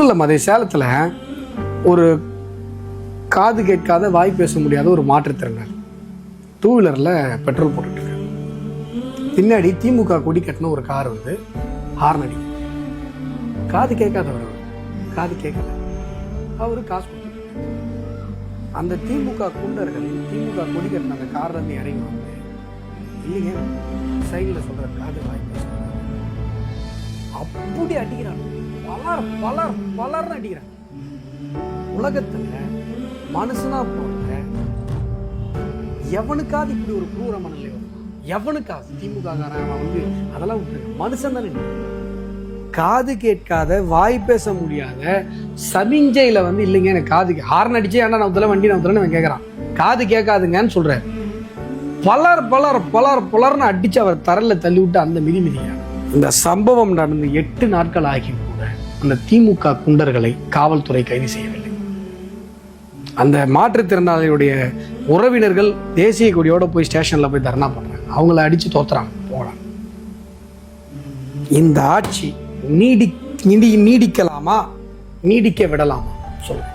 இல்லை மதிய சேலத்தில் ஒரு காது கேட்காத வாய் பேச முடியாத ஒரு மாற்றுத்திறனாளி 2 வீலரில் பெட்ரோல் போட்டுட்டு இருக்காரு. பின்னாடி திமுக கொடி கட்டின ஒரு கார் வந்து ஹார்ன் அடி. காது கேட்காதவர், காது கேட்கல, அவரு காசு கொடுத்து அந்த திமுக குண்டர்கள் திமுக கொடி கட்டின அந்த கார்ல இருந்து இறங்கி வந்து இல்லைங்க சைடில் சொல்ற காது வாய் பேச அப்படி அடிக்கிறாங்க. பலர்னு அடிக்கிறாங்க. உலகத்துல மனுஷனா போற எவனுக்காவது இப்படி ஒரு குரூர மனநிலை வரும்? எவனுக்காவது? திமுக காரன் வந்து அதெல்லாம் விட்டு மனுஷன் தானே. காது கேட்காத வாய் பேச முடியாத சமிஞ்சையில வந்து இல்லைங்க எனக்கு காது ஹார்ன் அடிச்சு ஏன்னா நான் முதல்ல வண்டி நான் கேட்கறான். காது கேட்காதுங்கன்னு சொல்றாரு. பலர்னு அடிச்சு அவர் தரல தள்ளி விட்டு அந்த மிதிக்கிறார். இந்த சம்பவம் நடந்து 8 நாட்கள் ஆகி கூட அந்த திமுக குண்டர்களை காவல்துறை கைது செய்யவில்லை. அந்த மாற்றுத்திறனாளியுடைய உறவினர்கள் தேசிய கொடியோட போய் ஸ்டேஷன்ல போய் தர்ணா பண்றாங்க. அவங்கள அடிச்சு தோத்துறாங்க. போகலாம். இந்த ஆட்சி நீடிக்கலாமா, நீடிக்க விடலாமா சொல்லுங்க.